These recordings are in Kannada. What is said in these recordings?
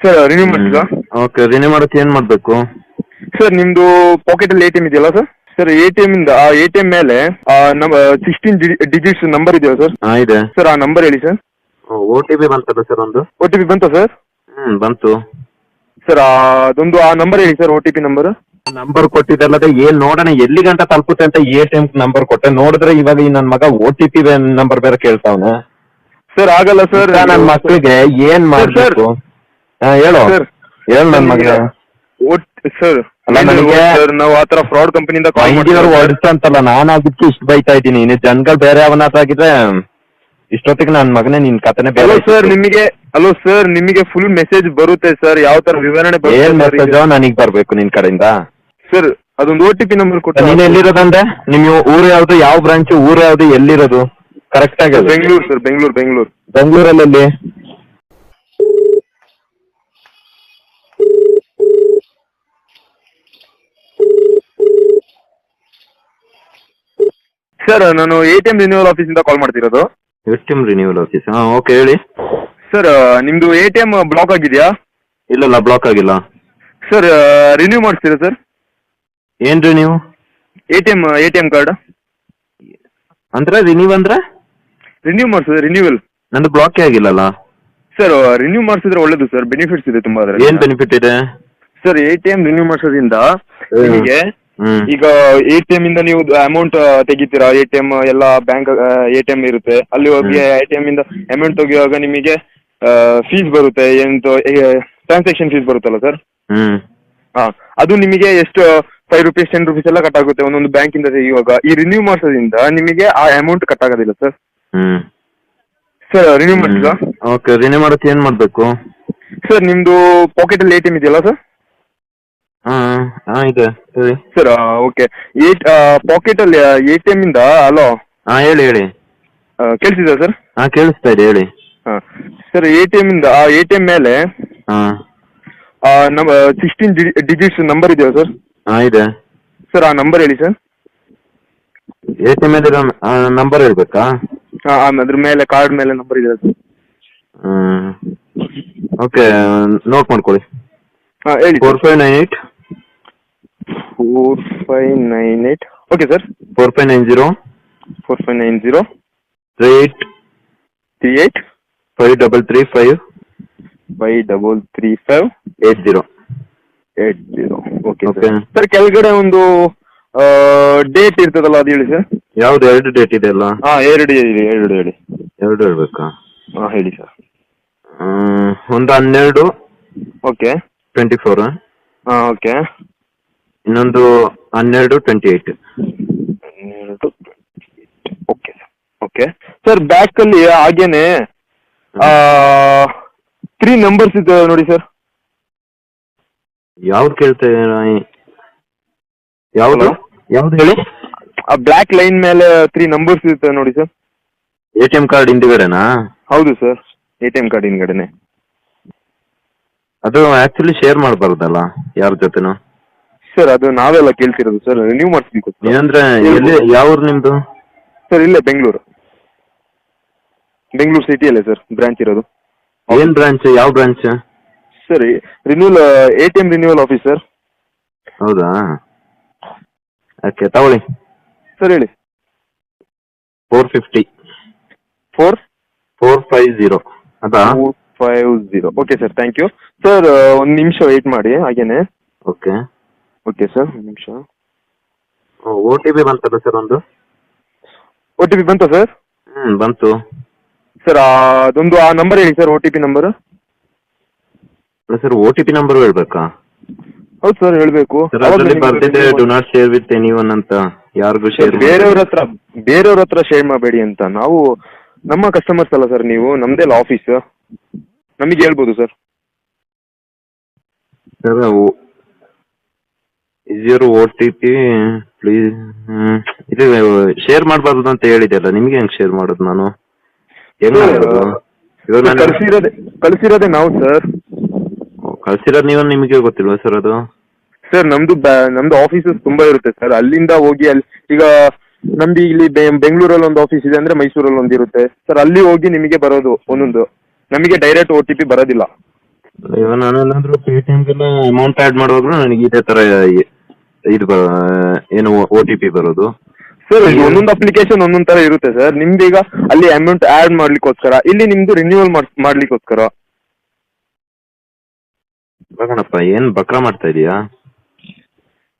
ಸರ್ ರಿನ್ಯೂ ಮಾಡ್ತೀರಾ? ಓಕೆ, ರಿನ್ಯೂ ಮಾಡೋಕ್ಕೆ ಏನು ಮಾಡಬೇಕು? ಸರ್ ನಿಮ್ದು ಪಾಕೆಟಲ್ಲಿ ATM ಇದೆಯಲ್ಲ ಸರ್? ಸರ್ ATM ಇಂದ ಆ ATM ಮೇಲೆ ನಮ್ಮ 16 ಡಿಜಿಟ್ಸ್ ನಂಬರ್ ಇದೆಯಲ್ಲ ಸರ್? ಹಾಂ, ಇದೆ ಸರ್. ಆ ನಂಬರ್ ಹೇಳಿ ಸರ್. OTP ಬಂತಲ್ಲ ಸರ್ ಒಂದು? OTP ಬಂತಾ ಸರ್? ಬಂತು ಸರ್. ಅದೊಂದು ಆ ನಂಬರ್ ಹೇಳಿ ಸರ್, OTP ನಂಬರ್. ನಂಬರ್ ಕೊಟ್ಟಿದ್ದಲ್ಲದೆ ಏನ್ ನೋಡೋಣ ಎಲ್ಲಿ ಗಂಟ ತಲುಪುತ್ತೆ ಅಂತ ATM ನಂಬರ್ ಕೊಟ್ಟೆ. ನೋಡಿದ್ರೆ ಇವಾಗ ಈ ನನ್ನ ಮಗ OTP ನಂಬರ್ ಬೇರೆ ಕೇಳ್ತಾವನೆ. ಸರ್ ಆಗಲ್ಲ ಸರ್. ನನ್ನ ಮಕ್ಕಳಿಗೆ ಏನ್ ಮಾಡ್ಬೇಕು? ಹೇಳು ಸರ್. ಹೇಳು ನನ್ನ ಮಗ. ಸರ್ ಅಲ್ಲ, ನನಗೆ ಸರ್ ನಾವು ಆ ಥರ ಫ್ರಾಡ್ ಕಂಪನಿಯಿಂದ ಹೊಡಿಸ್ತಂತಲ್ಲ, ನಾನು ಅದಕ್ಕೆ ಇಷ್ಟು ಬೈತಾ ಇದ್ದೀನಿ. ಇನ್ನು ಜನಗಳು ಬೇರೆ ಅವನಾಗಿದ್ರೆ ಇಷ್ಟೊತ್ತಿಗೆ ನನ್ನ ಮಗನೇ ನಿನ್ ಕಥೆನೆ ಬೇರೆ. ಹಲೋ ಸರ್, ನಿಮಗೆ ಫುಲ್ ಮೆಸೇಜ್ ಬರುತ್ತೆ ಸರ್, ಯಾವ ತರ ವಿವರಣೆ ಏನ್ ಮೆಸೇಜ್ ನನಗ್ ಬರ್ಬೇಕು ನಿನ್ ಕಡೆಯಿಂದ? ಸರ್ ಅದೊಂದು OTP ನಂಬರ್ ಕೊಟ್ಟು. ನೀನ್ ಎಲ್ಲಿರೋದಂದ್ರೆ ನಿಮ್ ಊರು ಯಾವ್ದು, ಯಾವ ಬ್ರಾಂಚ್, ಊರು ಯಾವ್ದು, ಎಲ್ಲಿರೋದು ಕರೆಕ್ಟ್ ಆಗಿ? ಬೆಂಗಳೂರು ಸರ್, ಬೆಂಗಳೂರು. ಬೆಂಗಳೂರಲ್ಲಿ ಸರ್ ನಾನು ATM ರಿನ್ಯೂವಲ್ ಆಫೀಸಿಂದ ಕಾಲ್ ಮಾಡ್ತಿರೋದು. ATM renewal office? ಹಾಂ, ಓಕೆ ಹೇಳಿ. ಸರ್ ನಿಮ್ದು ATM ಬ್ಲಾಕ್ ಆಗಿದೆಯಾ? ಇಲ್ಲ, ಬ್ಲಾಕ್ ಆಗಿಲ್ಲ. ಸರ್ ರಿನ್ಯೂ ಮಾಡಿಸ್ತೀರಾ ಸರ್? ಏನ್ ರಿನ್ಯೂ? ATM ಕಾರ್ಡ್ ಅಂದ್ರೆ ರಿನ್ಯೂ ಅಂದ್ರೆ ರಿನ್ಯೂ ಮಾಡಿಸಿದ್ರೆ ರಿನ್ಯೂವಲ್. ನಂದು ಬ್ಲಾಕೇ ಆಗಿಲ್ಲಲ್ಲ ಸರ್. ರಿನ್ಯೂ ಮಾಡಿಸಿದ್ರೆ ಒಳ್ಳೇದು ಸರ್, ಬೆನಿಫಿಟ್ಸ್ ಇದೆ ತುಂಬಾ. ಅದರಲ್ಲಿ ಏನ್ ಬೆನಿಫಿಟ್ ಇದೆ ಸರ್? ATM ರಿನ್ಯೂ ಮಾಡಿಸೋದ್ರಿಂದ ನಿಮಗೆ ಈಗ ATM ಇಂದ ನೀವು ಅಮೌಂಟ್ ತೆಗಿತೀರಾ, ATM ಎಲ್ಲ ಬ್ಯಾಂಕ್ ATM ಇರುತ್ತೆ, ಅಲ್ಲಿ ಹೋಗಿ ATM ಇಂದ ಅಮೌಂಟ್ ತೆಗಿಯುವಾಗ ನಿಮಗೆ ಫೀಸ್ ಬರುತ್ತೆ, ಎಂತ ಟ್ರಾನ್ಸಾಕ್ಷನ್ ಫೀಸ್ ಬರುತ್ತಲ್ಲ ಸರ್? ಹಾಂ, ಅದು ನಿಮಗೆ ಎಷ್ಟು 5 ರೂಪೀಸ್ 10 ರೂಪೀಸ್ ಎಲ್ಲ ಕಟ್ ಆಗುತ್ತೆ ಒಂದೊಂದು ಬ್ಯಾಂಕಿಂದ ತೆಗಿಯುವಾಗ. ಈ ರಿನ್ಯೂ ಮಾಡಿಸೋದ್ರಿಂದ ನಿಮಗೆ ಆ ಅಮೌಂಟ್ ಕಟ್ ಆಗೋದಿಲ್ಲ ಸರ್. ಸರ್ ರಿನ್ಯೂ ಮಾಡ್ತೀರಾ? ಓಕೆ, ರಿನ್ಯೂ ಮಾಡೋಕ್ಕೆ ಏನು ಮಾಡಬೇಕು? ಸರ್ ನಿಮ್ಮದು ಪಾಕೆಟಲ್ಲಿ ATM ಇದೆಯಲ್ಲ ಸರ್? ಹಾಂ, ಇದೆ ಹೇಳಿ ಸರ್. ಓಕೆ, ಪಾಕೆಟಲ್ಲಿ ATM ಇಂದ. ಹಲೋ. ಹಾಂ, ಹೇಳಿ. ಕೇಳಿಸಿದೆ ಸರ್? ಹಾಂ, ಕೇಳಿಸ್ತಾ ಇದೆ ಹೇಳಿ. ಹಾಂ ಸರ್, ATM ಇಂದ ಆ ATM ಮೇಲೆ ನಮ್ಮ 16 ಡಿಜಿಟ್ಸ್ ನಂಬರ್ ಇದೆಯಾ ಸರ್? ಹಾಂ, ಇದೆ ಸರ್. ಆ ನಂಬರ್ ಹೇಳಿ ಸರ್. ATM ಮೇಲೆ ನಂಬರ್ ಹೇಳ್ಬೇಕಾ? ಹಾಂ, ಅದ್ರ ಮೇಲೆ ಕಾರ್ಡ್ ಮೇಲೆ ನಂಬರ್ ಇದೆ ಸರ್. ಓಕೆ, ನೋಟ್ ಮಾಡ್ಕೊಳ್ಳಿ. ಹಾಂ ಹೇಳಿ. 4598 4598. Okay sir. 4590 4590 38 5335 5335 80. Okay sir. ಕೆಳಗಡೆ ಒಂದು ಡೇಟ್ ಇರ್ತದಲ್ಲ, ಅದು ಹೇಳಿ ಸರ್. ಯಾವ್ದು? 2 ಡೇಟ್ ಇದೆ ಅಲ್ಲ? ಹಾಂ, 2 ಹೇಳಿ. 2 ಹೇಳ್ಬೇಕಾ? ಹಾಂ ಹೇಳಿ ಸರ್. ಒಂದು 12 ಓಕೆ 24. ಹಾಂ ಓಕೆ. ಇನ್ನೊಂದು 12 28. 12 ಓಕೆ ಸರ್. ಓಕೆ ಸರ್, ಬ್ಯಾಕಲ್ಲಿ ಹಾಗೇನೆ 3 ನಂಬರ್ಸ್ ಇದೆ ನೋಡಿ ಸರ್. ಯಾವ್ದು ಕೇಳ್ತಾ ಯಾವ್ದು ಹೇಳಿ? ಆ ಬ್ಲ್ಯಾಕ್ ಲೈನ್ ಮೇಲೆ 3 ನಂಬರ್ಸ್ ಇರುತ್ತೆ ನೋಡಿ ಸರ್. ATM card ಹಿಂದ್ಗಡೆನಾ? ಹೌದು ಸರ್, ATM ಕಾರ್ಡ್ ಹಿಂದ್ಗಡೆನೆ. ಅದು ಆಕ್ಚುಲಿ ಶೇರ್ ಮಾಡಬಾರ್ದಲ್ಲ ಯಾರ ಜೊತೆನೂ ಸರ್. ಅದು ನಾವೆಲ್ಲ ಕೇಳ್ತಿರೋದು ಸರ್, ರಿನ್ಯೂ ಮಾಡಿಸ್ಬೇಕು. ಏನಂದ್ರೆ ಎಲ್ಲಿ, ಯಾವ ಊರು ನಿಮ್ದು? ಸರ್ ಇಲ್ಲೇ ಬೆಂಗಳೂರು ಸಿಟಿಯಲ್ಲೇ ಸರ್ ಬ್ರಾಂಚ್ ಇರೋದು. ಏನ್ ಬ್ರಾಂಚ್? ಯಾವ branch sir? Renewal ATM renewal office sir. ಹೌದಾ? ಓಕೆ, ತಗೊಳ್ಳಿ ಸರ್. ಹೇಳಿ. 450 450 ಅದಾ? 450. Okay sir, thank you sir. ಒಂದು ನಿಮಿಷ ವೆಯ್ಟ್ ಮಾಡಿ ಹಾಗೇನೆ. ಓಕೆ ಸರ್, ಒಂದು ನಿಮಿಷ. OTP ಬಂತಲ್ಲ ಸರ್ ಒಂದು? OTP ಬಂತಾ ಸರ್? ಬಂತು ಸರ್. ಅದೊಂದು ಆ ನಂಬರ್ ಹೇಳಿ sir, OTP number. Sir OTP number ಹೇಳ್ಬೇಕಾ? ಹೌದು ಸರ್, ಹೇಳಬೇಕು. ಅದರಲ್ಲಿ ಬರ್ತಿದೆ do not share with anyone ಅಂತ. ಯಾರಿಗೂ ಶೇರ್ ಬೇರೆಯವ್ರ ಹತ್ರ ಶೇರ್ ಮಾಡಬೇಡಿ ಅಂತ. ನಾವು ನಮ್ಮ ಕಸ್ಟಮರ್ಸ್ ಅಲ್ಲ ಸರ್, ನೀವು ನಮ್ದೆಲ್ಲ ಆಫೀಸ್, ನಮಗೆ ಹೇಳ್ಬೋದು sir. Sir is your OTP please. ಇದು ಶೇರ್ ಮಾಡಬಾರ್ದು ಅಂತ ಹೇಳಿದೆಲ್ಲ, ನಿಮ್ಗೆ ಹೆಂಗ್ ಶೇರ್ ಮಾಡೋದು ನಾನು? ಕಳಿಸಿರೋದೇ ನಾವು ಸರ್. ಕಳ್ಸಿರೋದು ನೀವು, ನಿಮಗೆ ಗೊತ್ತಿಲ್ವಾ ಸರ್ ಅದು? ಸರ್ ನಮ್ದು ಆಫೀಸಸ್ ತುಂಬಾ ಇರುತ್ತೆ ಸರ್. ಅಲ್ಲಿಂದ ಹೋಗಿ ಈಗ ನಮ್ದು ಇಲ್ಲಿ ಬೆಂಗಳೂರಲ್ಲಿ ಒಂದು ಆಫೀಸ್ ಇದೆ ಅಂದ್ರೆ ಮೈಸೂರಲ್ಲಿ ಒಂದು ಇರುತ್ತೆ ಸರ್. ಅಲ್ಲಿ ಹೋಗಿ ನಿಮಗೆ ಬರೋದು ಒಂದೊಂದು. ನಮಗೆ ಡೈರೆಕ್ಟ್ OTP ಬರೋದಿಲ್ಲ. ಇವಾಗ ನಾನೇನಾದ್ರೂ ಪೇಟಿಎಮ್ಗೆಲ್ಲ ಅಮೌಂಟ್ ಆ್ಯಡ್ ಮಾಡುವಾಗ ನನಗೆ ಇದೇ ತರ ಇದು ಏನು OTP ಬರೋದು. ಸರ್ ಒಂದೊಂದು ಅಪ್ಲಿಕೇಶನ್ ಒಂದೊಂದ್ ತರ ಇರುತ್ತೆ ಸರ್. ನಿಮ್ದು ಈಗ ಅಲ್ಲಿ ಅಮೌಂಟ್ ಆಡ್ ಮಾಡ್ಲಿಕ್ಕೋಸ್ಕರ, ಇಲ್ಲಿ ನಿಮ್ದು ರಿನ್ಯೂವಲ್ ಮಾಡ್ಲಿಕ್ಕೋಸ್ಕರ. ಕಣಪ್ಪ ಏನ್ ಬಕ್ರ ಮಾಡ್ತಾ ಇದೀಯಾ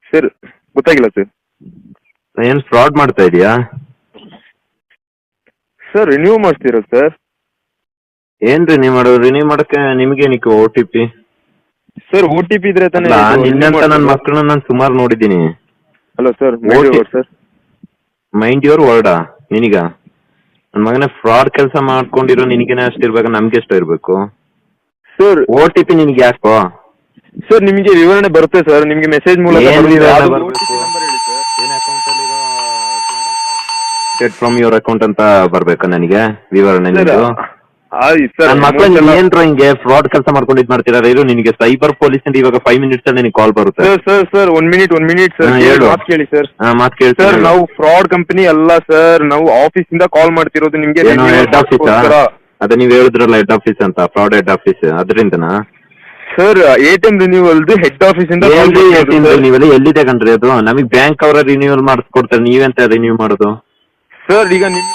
ಸರ್? ಗೊತ್ತಾಗಿಲ್ಲ ಸರ್. ಏನ್ ಫ್ರಾಡ್ ಮಾಡ್ತಾ ಇದೀಯಾ ಸರ್? ರಿನ್ಯೂ ಮಾಡ್ತೀರಾ ಸರ್? ಏನ್ರಿ ರಿನ್ಯೂ ಮಾಡಕ್ಕೆ ನಿಮ್ಗೇನಿಕ್ಕೆ OTP? ಸರ್ OTP ಇದ್ರೆ ತಾನೇ ನಿನ್ನಂತ ನನ್ನ ಮಕ್ಕಳನ್ನ ನಾನು ಸುಮಾರು ನೋಡಿದ್ದೀನಿ. Hello sir. Sir mind your ವರ್ಡಾ ನಿನಗ? ನನ್ನ ಮಗನೇ ಫ್ರಾಡ್ ಕೆಲಸ ಮಾಡ್ಕೊಂಡಿರೋ ನಿನಗೇನೆ ಅಷ್ಟಿರ್ಬೇಕು, ನಮ್ಗೆ ಎಷ್ಟು ಇರ್ಬೇಕು ಸರ್? OTP ನಿನ್ಗೆ ಯಾಕೋ? ಸರ್ ನಿಮಗೆ ವಿವರಣೆ ಬರುತ್ತೆ ಸರ್, ನಿಮ್ಗೆ ಮೆಸೇಜ್ ಮೂಲಕ ಫ್ರಮ್ ಯುವರ್ ಅಕೌಂಟ್ ಅಂತ ಬರ್ಬೇಕು ನನಗೆ ವಿವರಣೆ. ನನ್ನ ಮಕ್ಕಳನ್ನ ಏನ್ರ ಹಿಂಗೆ ಫ್ರಾಡ್ ಕೆಲಸ ಮಾಡ್ಕೊಂಡು ಇದ್ ಮಾಡ್ತೀರಾ? ಇರು, ನಿನಗೆ ಸೈಬರ್ ಪೊಲೀಸ್ ಇಂದ ಇವಾಗ 5 minutes ಅಲ್ಲಿ ನಿನಗೆ ಕಾಲ್ ಬರುತ್ತೆ. Sir 1 minute sir. ಮಾತು ಕೇಳಿ ಸರ್. ಮಾತು ಕೇಳಿ ಸರ್. ನಾವು ಫ್ರಾಡ್ ಕಂಪನಿ ಅಲ್ಲ ಸರ್, ನಾವು ಆಫೀಸ್ ಇಂದ ಕಾಲ್ ಮಾಡ್ತಿರೋದು ನಿಮ್ಗೆ. Head office? ಅದೇ ನೀವ್ ಹೇಳಿದ್ರಲ್ಲ ಹೆಡ್ ಆಫೀಸ್ ಅಂತ, ಫ್ರಾಡ್ ಹೆಡ್ ಆಫೀಸ್, ಅದರಿಂದನಾ sir? ATM renewal head office ಇಂದ. ರಿನ್ಯೂವಲ್ ಎಲ್ಲಿದೆ ಕಣ್ರಿ ಅದು? ನಮಗ್ ಬ್ಯಾಂಕ್ ಅವರ ರಿನ್ಯೂವಲ್ ಮಾಡಿಸ್ಕೊಡ್ತಾರೆ, ನೀವೆಂತ ರಿನ್ಯೂ ಮಾಡೋದು ಸರ್? ಈಗ ನಿಮ್